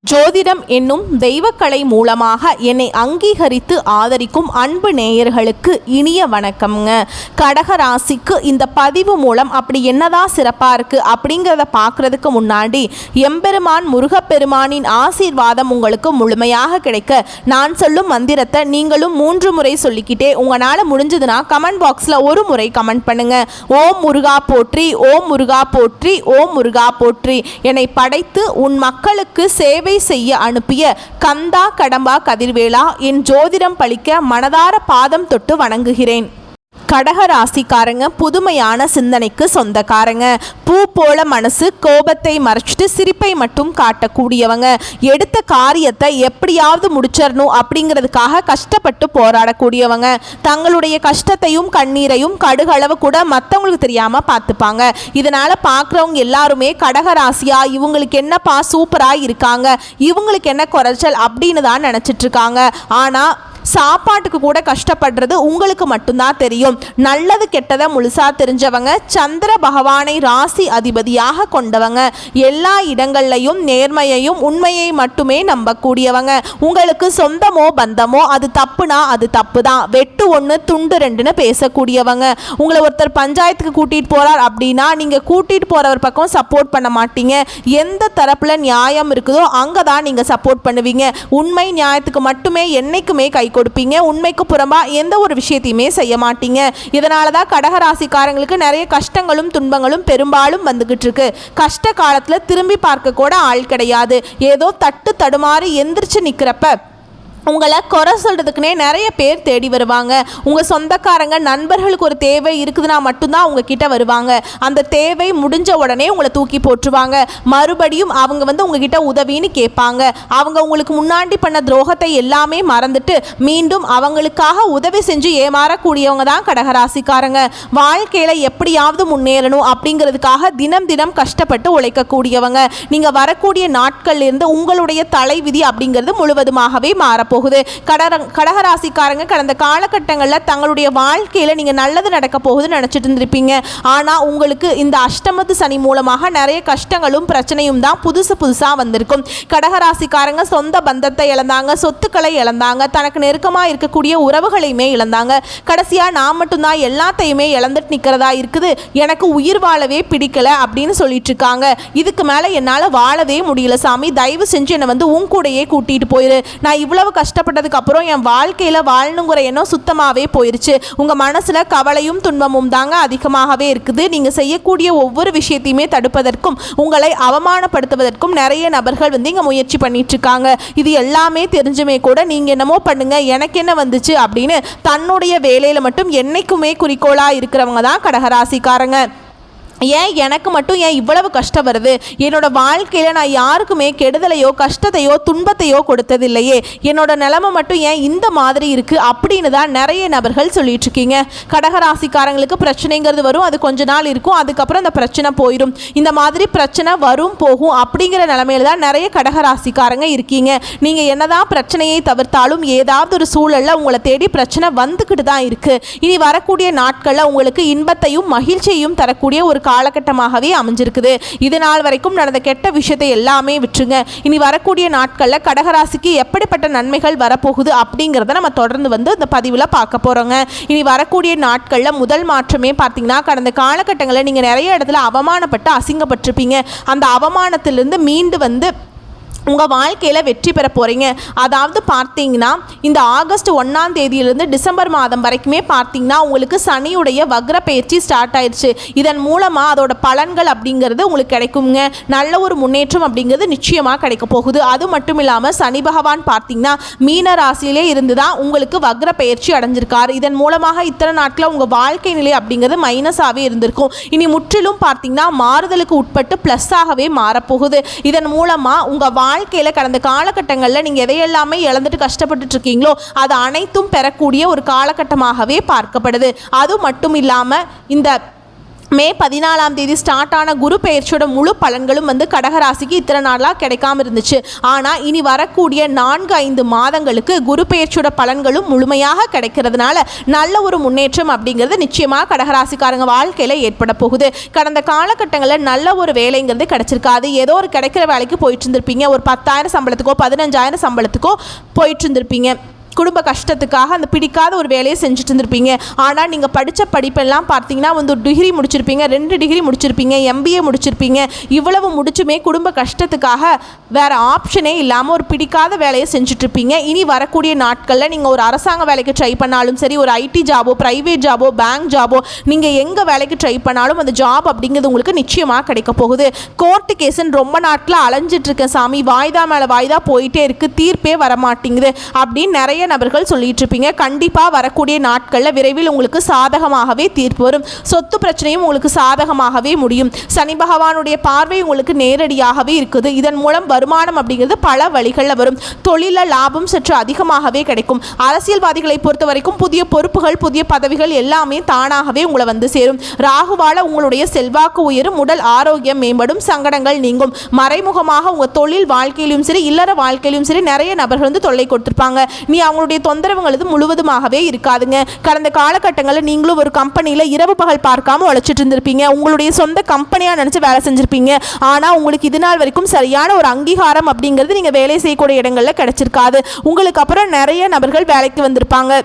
ஜோதிடம் என்னும் தெய்வக்கலை மூலமாக என்னை அங்கீகரித்து ஆதரிக்கும் அன்பு நேயர்களுக்கு இனிய வணக்கம்ங்க. கடகராசிக்கு இந்த பதிவு மூலம் அப்படி என்னதான் சிறப்பாக இருக்குது அப்படிங்கிறத பார்க்குறதுக்கு முன்னாடி எம்பெருமான் முருகப்பெருமானின் ஆசீர்வாதம் உங்களுக்கு முழுமையாக கிடைக்க நான் சொல்லும் மந்திரத்தை நீங்களும் 3 முறை சொல்லிக்கிட்டே உங்களால் முடிஞ்சதுன்னா கமெண்ட் பாக்ஸில் ஒரு முறை கமெண்ட் பண்ணுங்கள். ஓம் முருகா போற்றி, ஓம் முருகா போற்றி, ஓம் முருகா போற்றி. என்னை படைத்து உன் மக்களுக்கு சேவை செய்ய அனுப்பிய கந்தா கடம்பா கதிர்வேலா, என் ஜோதிடம் பழிக்க மனதார பாதம் தொட்டு வணங்குகிறேன். கடகராசிக்காரங்க புதுமையான சிந்தனைக்கு சொந்தக்காரங்க. பூ போல மனசு, கோபத்தை மறைச்சிட்டு சிரிப்பை மட்டும் காட்டக்கூடியவங்க. எடுத்த காரியத்தை எப்படியாவது முடிச்சிடணும் அப்படிங்கிறதுக்காக கஷ்டப்பட்டு போராடக்கூடியவங்க. தங்களுடைய கஷ்டத்தையும் கண்ணீரையும் கடுகளவு கூட மற்றவங்களுக்கு தெரியாம பார்த்துப்பாங்க. இதனால பார்க்குறவங்க எல்லாருமே கடகராசியா இவங்களுக்கு என்னப்பா சூப்பரா இருக்காங்க, இவங்களுக்கு என்ன குறைச்சல் அப்படின்னு தான் நினைச்சிட்டு இருக்காங்க. ஆனா சாப்பாட்டுக்கு கூட கஷ்டப்படுறது உங்களுக்கு மட்டும்தான் தெரியும். நல்லது கெட்டதை முழுசா தெரிஞ்சவங்க, சந்திர பகவானை ராசி அதிபதியாக கொண்டவங்க, எல்லா இடங்கள்லையும் நேர்மையையும் உண்மையை மட்டுமே நம்பக்கூடியவங்க. உங்களுக்கு சொந்தமோ பந்தமோ அது தப்புனா அது தப்பு தான், வெட்டு 1 துண்டு 2ன்னு பேசக்கூடியவங்க. உங்களை ஒருத்தர் பஞ்சாயத்துக்கு கூட்டிகிட்டு போகிறார் அப்படின்னா நீங்கள் கூட்டிகிட்டு போகிறவர் பக்கம் சப்போர்ட் பண்ண மாட்டீங்க. எந்த தரப்பில் நியாயம் இருக்குதோ அங்கே தான் நீங்கள் சப்போர்ட் பண்ணுவீங்க. உண்மை நியாயத்துக்கு மட்டுமே என்னைக்குமே கை கொடுப்பீங்க. உண்மைக்கு புறம்பா எந்த ஒரு விஷயத்தையுமே செய்ய மாட்டீங்க. இதனால தான் கடகராசிக்காரங்களுக்கு நிறைய கஷ்டங்களும் துன்பங்களும் பெரும்பாலும் வந்துகிட்டு இருக்கு. கஷ்ட காலத்தில் திரும்பி பார்க்க கூட ஆள் கிடையாது. ஏதோ தட்டு தடுமாறி எந்திரிச்சு நிற்கிறப்ப உங்களை குறை சொல்கிறதுக்குனே நிறைய பேர் தேடி வருவாங்க. உங்கள் சொந்தக்காரங்க நண்பர்களுக்கு ஒரு தேவை இருக்குதுன்னா மட்டும்தான் உங்ககிட்ட வருவாங்க. அந்த தேவை முடிஞ்ச உடனே உங்களை தூக்கி போட்டுருவாங்க. மறுபடியும் அவங்க உங்ககிட்ட உதவின்னு கேட்பாங்க. அவங்க உங்களுக்கு முன்னாடி பண்ண துரோகத்தை எல்லாமே மறந்துட்டு மீண்டும் அவங்களுக்காக உதவி செஞ்சு ஏமாறக்கூடியவங்க தான் கடகராசிக்காரங்க. வாழ்க்கையில் எப்படியாவது முன்னேறணும் அப்படிங்கிறதுக்காக தினம் தினம் கஷ்டப்பட்டு உழைக்கக்கூடியவங்க. நீங்கள் வரக்கூடிய நாட்கள்லேருந்து உங்களுடைய தலைவிதி அப்படிங்கிறது முழுவதுமாகவே மாறப்போகுது. கடகராசிக்காரங்க கடந்த காலகட்டங்களில் தங்களுடைய வாழ்க்கையில் நீங்கள் நல்லது நடக்க போகுதுன்னு நினச்சிட்டு இருந்திருப்பீங்க. ஆனால் உங்களுக்கு இந்த அஷ்டமத்து சனி மூலமாக நிறைய கஷ்டங்களும் பிரச்சனையும் தான் புதுசாக வந்திருக்கும். கடகராசிக்காரங்க சொந்த பந்தத்தை இழந்தாங்க, சொத்துக்களை இழந்தாங்க, தனக்கு நெருக்கமாக இருக்கக்கூடிய உறவுகளையுமே இழந்தாங்க. கடைசியாக நான் மட்டும்தான் எல்லாத்தையுமே இழந்துட்டு நிற்கிறதா இருக்குது, எனக்கு உயிர் வாழவே பிடிக்கல அப்படின்னு சொல்லிட்டு இருக்காங்க. இதுக்கு மேலே என்னால் வாழவே முடியல சாமி, தயவு செஞ்சு என்னை உன் கூடையே கூட்டிகிட்டு போயிரு. நான் இவ்வளவு கஷ்டப்பட்டதுக்கு அப்புறம் என் வாழ்க்கையில் வாழணுங்கிற எண்ணம் சுத்தமாகவே போயிருச்சு. உங்கள் மனசில் கவலையும் துன்பமும் தாங்க அதிகமாகவே இருக்குது. நீங்கள் செய்யக்கூடிய ஒவ்வொரு விஷயத்தையுமே தடுப்பதற்கும் உங்களை அவமானப்படுத்துவதற்கும் நிறைய நபர்கள் இங்கே முயற்சி பண்ணிட்டு இருக்காங்க. இது எல்லாமே தெரிஞ்சுமே கூட நீங்கள் என்னமோ பண்ணுங்க, எனக்கு என்ன வந்துச்சு அப்படின்னு தன்னுடைய வேலையில் மட்டும் என்னைக்குமே குறிக்கோளாக இருக்கிறவங்க தான் கடகராசிக்காரங்க. ஏன் எனக்கு மட்டும் ஏன் இவ்வளவு கஷ்டம் வருது, என்னோட வாழ்க்கையில் நான் யாருக்குமே கெடுதலையோ கஷ்டத்தையோ துன்பத்தையோ கொடுத்ததில்லையே, என்னோட நிலைமை மட்டும் ஏன் இந்த மாதிரி இருக்குது அப்படின்னு தான் நிறைய நபர்கள் சொல்லிட்டு இருக்கீங்க. கடகராசிக்காரங்களுக்கு பிரச்சனைங்கிறது வரும், அது கொஞ்ச நாள் இருக்கும், அதுக்கப்புறம் அந்த பிரச்சனை போயிடும். இந்த மாதிரி பிரச்சனை வரும் போகும் அப்படிங்கிற நிலைமையில தான் நிறைய கடகராசிக்காரங்க இருக்கீங்க. நீங்கள் என்னதான் பிரச்சனையை தவிர்த்தாலும் ஏதாவது ஒரு சூழலில் உங்களை தேடி பிரச்சனை வந்துக்கிட்டு தான் இருக்குது. இனி வரக்கூடிய நாட்களில் உங்களுக்கு இன்பத்தையும் மகிழ்ச்சியையும் தரக்கூடிய ஒரு காலகட்டமாகவே அமைஞ்சிருக்குது. இது நாள் வரைக்கும் நடந்த கெட்ட விஷயத்தை எல்லாமே விட்டுருங்க. இனி வரக்கூடிய நாட்களில் கடகராசிக்கு எப்படிப்பட்ட நன்மைகள் வரப்போகுது அப்படிங்கிறத நம்ம தொடர்ந்து இந்த பதிவில் பார்க்க போகிறோங்க. இனி வரக்கூடிய நாட்களில் முதல் மாற்றமே பார்த்தீங்கன்னா, கடந்த காலகட்டங்களில் நீங்கள் நிறைய இடத்துல அவமானப்பட்டு அசிங்கப்பட்டிருப்பீங்க. அந்த அவமானத்திலிருந்து மீண்டு உங்கள் வாழ்க்கையில் வெற்றி பெற போகிறீங்க. அதாவது பார்த்தீங்கன்னா இந்த ஆகஸ்ட் 1ஆம் தேதியிலிருந்து டிசம்பர் மாதம் வரைக்குமே பார்த்தீங்கன்னா உங்களுக்கு சனியுடைய வக்ர பயிற்சி ஸ்டார்ட் ஆயிடுச்சு. இதன் மூலமாக அதோட பலன்கள் அப்படிங்கிறது உங்களுக்கு கிடைக்குங்க. நல்ல ஒரு முன்னேற்றம் அப்படிங்கிறது நிச்சயமாக கிடைக்க போகுது. அது மட்டும் இல்லாமல் சனி பகவான் பார்த்தீங்கன்னா மீன ராசியிலே இருந்து தான் உங்களுக்கு வக்ர பயிற்சி அடைஞ்சிருக்காரு. இதன் மூலமாக இத்தனை நாட்களில் உங்கள் வாழ்க்கை நிலை அப்படிங்கிறது மைனஸாகவே இருந்திருக்கும். இனி முற்றிலும் பார்த்தீங்கன்னா மாறுதலுக்கு உட்பட்டு ப்ளஸ்ஸாகவே மாறப்போகுது. இதன் மூலமாக உங்கள் வாழ்க்கையில் கடந்த காலகட்டங்களில் நீங்கள் எதையெல்லாமே இழந்துட்டு கஷ்டப்பட்டு இருக்கீங்களோ அது அனைத்தும் பெறக்கூடிய ஒரு காலகட்டமாகவே பார்க்கப்படுது. அது மட்டும் இல்லாமல் இந்த மே 14ஆம் தேதி ஸ்டார்ட் ஆன குரு பெயர்ச்சியோட முழு பலன்களும் வந்து கடகராசிக்கு இத்தனை நாளாக கிடைக்காம இருந்துச்சு. ஆனால் இனி வரக்கூடிய 4-5 மாதங்களுக்கு குரு பெயர்ச்சியோட பலன்களும் முழுமையாக கிடைக்கிறதுனால நல்ல ஒரு முன்னேற்றம் அப்படிங்கிறது நிச்சயமாக கடகராசிக்காரங்க வாழ்க்கையில் ஏற்பட போகுது. கடந்த காலகட்டங்களில் நல்ல ஒரு வேலைங்கிறது கிடைச்சிருக்காது. ஏதோ ஒரு கிடைக்கிற வேலைக்கு போயிட்டு இருந்திருப்பீங்க. ஒரு 10,000 சம்பளத்துக்கோ 15,000 சம்பளத்துக்கோ போயிட்டு இருந்திருப்பீங்க. குடும்ப கஷ்டத்துக்காக அந்த பிடிக்காத ஒரு வேலையை செஞ்சுட்டு இருந்திருப்பீங்க. ஆனால் நீங்கள் படித்த படிப்பெல்லாம் பார்த்தீங்கன்னா வந்து ஒரு டிகிரி முடிச்சிருப்பீங்க, 2 டிகிரி முடிச்சிருப்பீங்க, MBA முடிச்சிருப்பீங்க. இவ்வளவு முடிச்சுமே குடும்ப கஷ்டத்துக்காக வேறு ஆப்ஷனே இல்லாமல் ஒரு பிடிக்காத வேலையை செஞ்சுட்ருப்பீங்க. இனி வரக்கூடிய நாட்களில் நீங்கள் ஒரு அரசாங்க வேலைக்கு ட்ரை பண்ணாலும் சரி, ஒரு IT ஜாபோ, ப்ரைவேட் ஜாபோ, பேங்க் ஜாபோ, நீங்கள் எங்கே வேலைக்கு ட்ரை பண்ணாலும் அந்த ஜாப் அப்படிங்கிறது உங்களுக்கு நிச்சயமாக கிடைக்க போகுது. கோர்ட்டு கேஸுன்னு ரொம்ப நாட்களில் அலைஞ்சிட்ருக்கேன் சாமி, வாய்தா மேலே வாய்தா போயிட்டே இருக்குது, தீர்ப்பே வரமாட்டேங்குது அப்படின்னு நிறைய நபர்கள் சொல்லிட்டு இருப்பீங்க. கண்டிப்பாக வரக்கூடிய நாட்களில் விரைவில் உங்களுக்கு சாதகமாகவே தீர்ப்பு வரும். சொத்து பிரச்சனையும் உங்களுக்கு சாதகமாகவே முடியும். சனி பகவானுடைய பார்வை உங்களுக்கு நேரடியாகவே இருக்குது. இதன் மூலம் வருமானம் அப்படிங்கிறது பல வழிகளில் வரும். தொழிலில் லாபம் சற்று அதிகமாகவே கிடைக்கும். அரசியல்வாதிகளை பொறுத்த வரைக்கும் புதிய பொறுப்புகள், புதிய பதவிகள் எல்லாமே தானாகவே உங்களை வந்து சேரும். ராகுவால உங்களுடைய செல்வாக்கு உயரும், உடல் ஆரோக்கியம் மேம்படும், சங்கடங்கள் நீங்கும். மறைமுகமாக உங்கள் தொழில் வாழ்க்கையிலும் சரி, இல்லற வாழ்க்கையிலும் சரி நிறைய நபர்கள் வந்து தொல்லை கொடுத்துருப்பாங்க. நீ அவங்களுடைய தொந்தரவுங்கிறது முழுவதுமாகவே இருக்காதுங்க. கடந்த காலகட்டங்களில் நீங்களும் ஒரு கம்பெனியில் இரவு பகல் பார்க்காம உழைச்சிட்டு இருந்திருப்பீங்க. உங்களுடைய சொந்த கம்பெனியாக நினச்சி வேலை செஞ்சுருப்பீங்க. ஆனால் உங்களுக்கு இது நாள் வரைக்கும் சரியான ஒரு அங்கீகாரம் அப்படிங்கிறது நீங்கள் வேலை செய்யக்கூடிய இடங்களில் கிடைச்சிருக்காது. உங்களுக்கு அப்புறம் நிறைய நபர்கள் வேலைக்கு வந்திருப்பாங்க.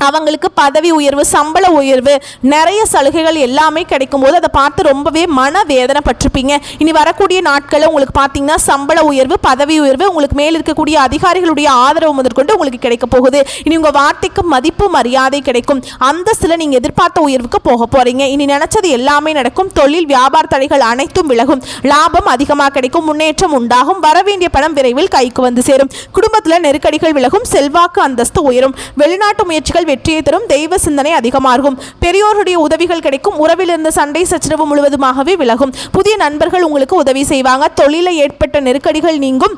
அவங்களுக்கு பதவி உயர்வு, சம்பள உயர்வு, நிறைய சலுகைகள் எல்லாமே கிடைக்கும் போது அதை பார்த்து ரொம்பவே மனவேதனைப்பட்டிருப்பீங்க. இனி வரக்கூடிய நாட்களில் உங்களுக்கு பார்த்தீங்கன்னா சம்பள உயர்வு, பதவி உயர்வு, உங்களுக்கு மேல் இருக்கக்கூடிய அதிகாரிகளுடைய ஆதரவு முதற்கொண்டு உங்களுக்கு கிடைக்க போகுது. இனி உங்கள் வார்த்தைக்கு மதிப்பு மரியாதை கிடைக்கும். அந்தஸ்தில் நீங்கள் எதிர்பார்த்த உயர்வுக்கு போக போகிறீங்க. இனி நினச்சது எல்லாமே நடக்கும். தொழில் வியாபார தடைகள் அனைத்தும் விலகும். லாபம் அதிகமாக கிடைக்கும். முன்னேற்றம் உண்டாகும். வரவேண்டிய பணம் விரைவில் கைக்கு வந்து சேரும். குடும்பத்தில் நெருக்கடிகள் விலகும். செல்வாக்கு அந்தஸ்து உயரும். வெளிநாட்டு முயற்சிகள் வெற்றியை தரும். தெய்வ சிந்தனை அதிகமாகும். பெரியோருடைய உதவிகள் கிடைக்கும். உறவில் இருந்த சண்டை சச்சரவு முழுவதுமாகவே விலகும். புதிய நண்பர்கள் உங்களுக்கு உதவி செய்வாங்க. தொழிலில் ஏற்பட்ட நெருக்கடிகள் நீங்கும்.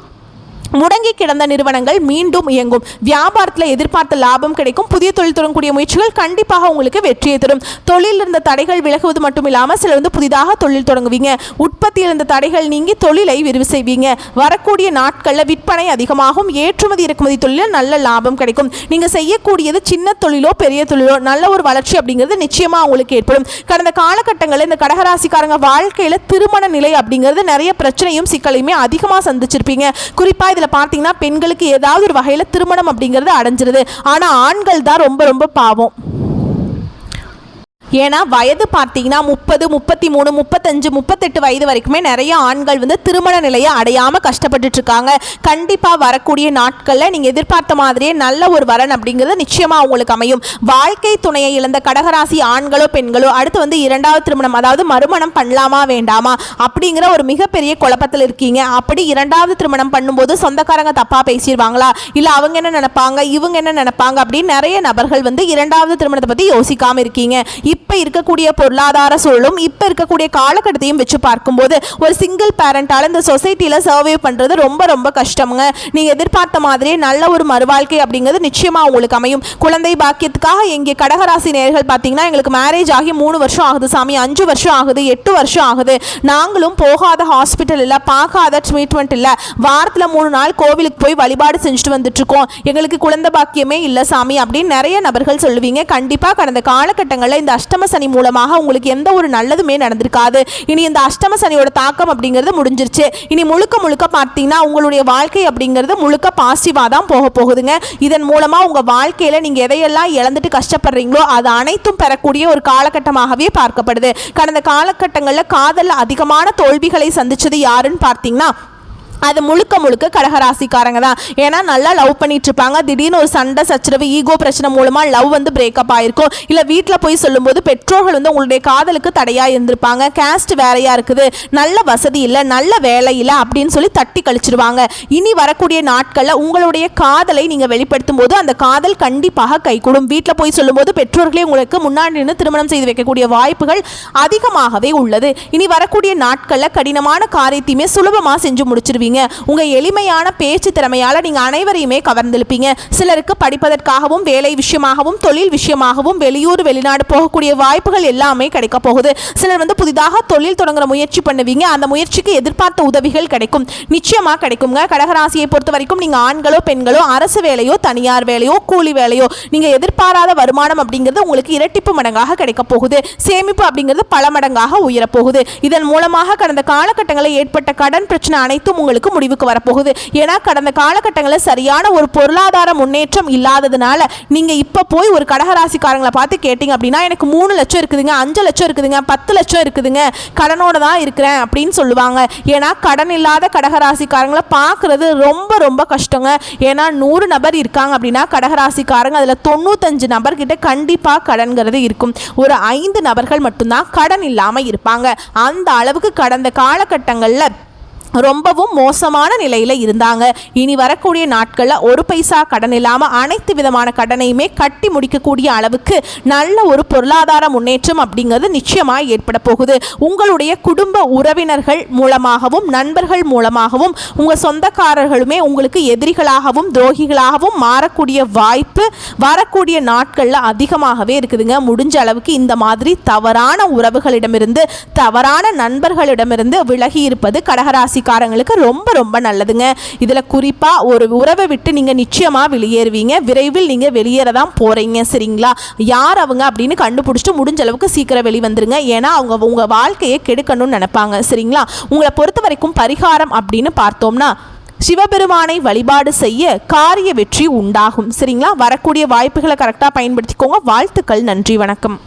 முடங்கி கிடந்த நிறுவனங்கள் மீண்டும் இயங்கும். வியாபாரத்தில் எதிர்பார்த்த லாபம் கிடைக்கும். புதிய தொழில் தொடங்கக்கூடிய முயற்சிகள் கண்டிப்பாக உங்களுக்கு வெற்றியை தரும். தொழில் இருந்த தடைகள் விலகுவது மட்டும் இல்லாமல் சிலர் வந்து புதிதாக தொழில் தொடங்குவீங்க. உற்பத்தியில் இருந்த தடைகள் நீங்கி தொழிலை விரிவு செய்வீங்க. வரக்கூடிய நாட்களில் விற்பனை அதிகமாகும். ஏற்றுமதி இறக்குமதி தொழிலில் நல்ல லாபம் கிடைக்கும். நீங்கள் செய்யக்கூடியது சின்ன தொழிலோ பெரிய தொழிலோ நல்ல ஒரு வளர்ச்சி அப்படிங்கிறது நிச்சயமாக உங்களுக்கு ஏற்படும். கடந்த காலகட்டங்களில் இந்த கடகராசிக்காரங்க வாழ்க்கையில் திருமண நிலை அப்படிங்கிறது நிறைய பிரச்சனையும் சிக்கலையுமே அதிகமாக சந்திச்சிருப்பீங்க. குறிப்பாக இதில் பார்த்தீங்கன்னா பெண்களுக்கு ஏதாவது ஒரு வகையில் திருமணம் அப்படிங்கிறது அடைஞ்சிருது. ஆனால் ஆண்கள் தான் ரொம்ப ரொம்ப பாவம். ஏன்னா வயது பார்த்தீங்கன்னா 30, 33, 35, 38 வயது வரைக்குமே நிறைய ஆண்கள் வந்து திருமண நிலையை அடையாமல் கஷ்டப்பட்டுட்டு இருக்காங்க. கண்டிப்பாக வரக்கூடிய நாட்களில் நீங்கள் எதிர்பார்த்த மாதிரியே நல்ல ஒரு வரன் அப்படிங்கிறது நிச்சயமாக உங்களுக்கு அமையும். வாழ்க்கை துணையை இழந்த கடகராசி ஆண்களோ பெண்களோ அடுத்து வந்து 2வது திருமணம், அதாவது மறுமணம் பண்ணலாமா வேண்டாமா அப்படிங்கிற ஒரு மிகப்பெரிய குழப்பத்தில் இருக்கீங்க. அப்படி 2வது திருமணம் பண்ணும்போது சொந்தக்காரங்க தப்பாக பேசிடுவாங்களா, இல்லை அவங்க என்ன நினைப்பாங்க, இவங்க என்ன நினைப்பாங்க அப்படின்னு நிறைய நபர்கள் வந்து 2வது திருமணத்தை பற்றி யோசிக்காமல் இருக்கீங்க. இப்போ இருக்கக்கூடிய பொருளாதார சூழலும் இப்போ இருக்கக்கூடிய காலகட்டத்தையும் வச்சு பார்க்கும்போது ஒரு சிங்கிள் பேரண்டால் இந்த சொசைட்டியில் சர்வே பண்ணுறது ரொம்ப ரொம்ப கஷ்டமுங்க. நீங்கள் எதிர்பார்த்த மாதிரியே நல்ல ஒரு மறுவாழ்க்கை அப்படிங்கிறது நிச்சயமாக உங்களுக்கு அமையும். குழந்தை பாக்கியத்துக்காக எங்கே கடகராசி நேயர்கள் பார்த்தீங்கன்னா எங்களுக்கு மேரேஜ் ஆகி 3 வருஷம் ஆகுது சாமி, 5 வருஷம் ஆகுது, 8 வருஷம் ஆகுது, நாங்களும் போகாத ஹாஸ்பிட்டல் இல்லை, பார்க்காத ட்ரீட்மெண்ட் இல்லை, வாரத்தில் 3 நாள் கோவிலுக்கு போய் வழிபாடு செஞ்சுட்டு வந்துட்டுருக்கோம், எங்களுக்கு குழந்தை பாக்கியமே இல்லை சாமி அப்படின்னு நிறைய நபர்கள் சொல்லுவீங்க. கண்டிப்பாக கடந்த காலகட்டங்களில் இந்த அஷ்டம சனி மூலமாக உங்களுக்கு எந்த ஒரு நல்லதுமே நடந்திருக்காது. இனி இந்த அஷ்டம சனியோட தாக்கம் அப்படிங்கிறது முடிஞ்சிருச்சு. இனி முழுக்க முழுக்க பார்த்தீங்கன்னா உங்களுடைய வாழ்க்கை அப்படிங்கிறது முழுக்க பாசிட்டிவாக தான் போக போகுதுங்க. இதன் மூலமாக உங்கள் வாழ்க்கையில் நீங்கள் எதையெல்லாம் இழந்துட்டு கஷ்டப்படுறீங்களோ அது அனைத்தும் பெறக்கூடிய ஒரு காலகட்டமாகவே பார்க்கப்படுது. கடந்த காலகட்டங்களில் காதலில் அதிகமான தோல்விகளை சந்திச்சது யாருன்னு பார்த்தீங்கன்னா அது முழுக்க முழுக்க கடகராசிக்காரங்க தான். ஏன்னா நல்லா லவ் பண்ணிட்டு இருப்பாங்க, திடீர்னு ஒரு சண்டை சச்சரவு ஈகோ பிரச்சனை மூலமாக லவ் வந்து பிரேக்கப் ஆயிருக்கும். இல்லை வீட்டில் போய் சொல்லும்போது பெற்றோர்கள் வந்து உங்களுடைய காதலுக்கு தடையாக இருந்திருப்பாங்க. கேஸ்ட் வேறையாக இருக்குது, நல்ல வசதி இல்லை, நல்ல வேலை இல்லை அப்படின்னு சொல்லி தட்டி கழிச்சிருவாங்க. இனி வரக்கூடிய நாட்களில் உங்களுடைய காதலை நீங்கள் வெளிப்படுத்தும் போது அந்த காதல் கண்டிப்பாக கைகூடும். வீட்டில் போய் சொல்லும்போது பெற்றோர்களே உங்களுக்கு முன்னாடி நின்று திருமணம் செய்து வைக்கக்கூடிய வாய்ப்புகள் அதிகமாகவே உள்ளது. இனி வரக்கூடிய நாட்களில் கடினமான காரியத்தையுமே சுலபமாக செஞ்சு முடிச்சிருவீங்க. பண்ணுவீங்க. உங்கள் எளிமையான பேச்சு திறமையால் நீங்கள் அனைவரையுமே கவர்ந்திருப்பீங்க. சிலருக்கு படிப்பதற்காகவும் வேலை விஷயமாகவும் தொழில் விஷயமாகவும் வெளியூர் வெளிநாடு போகக்கூடிய வாய்ப்புகள் எல்லாமே கிடைக்க போகுது. சிலர் புதிதாக தொழில் தொடங்குற முயற்சி பண்ணுவீங்க. அந்த முயற்சிக்கு எதிர்பார்த்த உதவிகள் கிடைக்கும், நிச்சயமாக கிடைக்குங்க. கடகராசியை பொறுத்த வரைக்கும் நீங்கள் ஆண்களோ பெண்களோ அரசு வேலையோ தனியார் வேலையோ கூலி வேலையோ நீங்கள் எதிர்பாராத வருமானம் அப்படிங்கிறது உங்களுக்கு இரட்டிப்பு மடங்காக கிடைக்க போகுது. சேமிப்பு அப்படிங்கிறது பல மடங்காக உயரப்போகுது. இதன் மூலமாக கடந்த காலகட்டங்களில் ஏற்பட்ட கடன் பிரச்சனை அனைத்தும் உங்களுக்கு முடிவுக்கு வரப்போகுது. ஏன்னா கடந்த காலகட்டங்களில் சரியான ஒரு பொருளாதார முன்னேற்றம் இல்லாததுனால நீங்க இப்ப போய் ஒரு கடகராசிக்காரங்களை பார்த்து கேட்டீங்க அப்படின்னா எனக்கு 3 லட்சம் இருக்குதுங்க, 5 லட்சம் இருக்குதுங்க, 10 லட்சம் இருக்குதுங்க, கடனோட தான் இருக்கிறேன் அப்படின்னு சொல்லுவாங்க. ஏன்னா கடன் இல்லாத கடகராசிக்காரங்களை பார்க்கறது ரொம்ப ரொம்ப கஷ்டங்க. ஏன்னா 100 நபர் இருக்காங்க அப்படின்னா கடகராசிக்காரங்க அதில் 95 நபர்கிட்ட கண்டிப்பாக கடன்கிறது இருக்கும். ஒரு 5 நபர்கள் மட்டும்தான் கடன் இல்லாமல் இருப்பாங்க. அந்த அளவுக்கு கடந்த காலகட்டங்களில் ரொம்பவும் மோசமான நிலையில் இருந்தாங்க. இனி வரக்கூடிய நாட்களில் ஒரு பைசா கடன் இல்லாமல் அனைத்து விதமான கடனையுமே கட்டி முடிக்கக்கூடிய அளவுக்கு நல்ல ஒரு பொருளாதார முன்னேற்றம் அப்படிங்கிறது நிச்சயமாக ஏற்பட போகுது. உங்களுடைய குடும்ப உறவினர்கள் மூலமாகவும் நண்பர்கள் மூலமாகவும் உங்கள் சொந்தக்காரர்களுமே உங்களுக்கு எதிரிகளாகவும் துரோகிகளாகவும் மாறக்கூடிய வாய்ப்பு வரக்கூடிய நாட்களில் அதிகமாகவே இருக்குதுங்க. முடிஞ்ச அளவுக்கு இந்த மாதிரி தவறான உறவுகளிடமிருந்து தவறான நண்பர்களிடமிருந்து விலகி இருப்பது கடகராசி காரங்களுக்கு ரொம்ப ரொம்ப நல்லதுங்க. இதுல குறிப்பா ஒரு உறவை விட்டு நீங்க நிச்சயமா வெளியேறுவீங்க. விரைவில் நீங்க வெளியேறதான் போறீங்க. சரிங்களா? யார் அவங்க அப்படின்னு கண்டுபிடிச்சிட்டு முடிஞ்ச அளவுக்கு சீக்கிரம் வெளிவந்துருங்க. ஏன்னா அவங்க உங்க வாழ்க்கையை கெடுக்கணும்னு நினைப்பாங்க. சரிங்களா? உங்களை பொறுத்த வரைக்கும் பரிகாரம் அப்படின்னு பார்த்தோம்னா சிவபெருமானை வழிபாடு செய்ய காரிய வெற்றி உண்டாகும். சரிங்களா? வரக்கூடிய வாய்ப்புகளை கரெக்டாக பயன்படுத்திக்கோங்க. வாழ்த்துக்கள். நன்றி. வணக்கம்.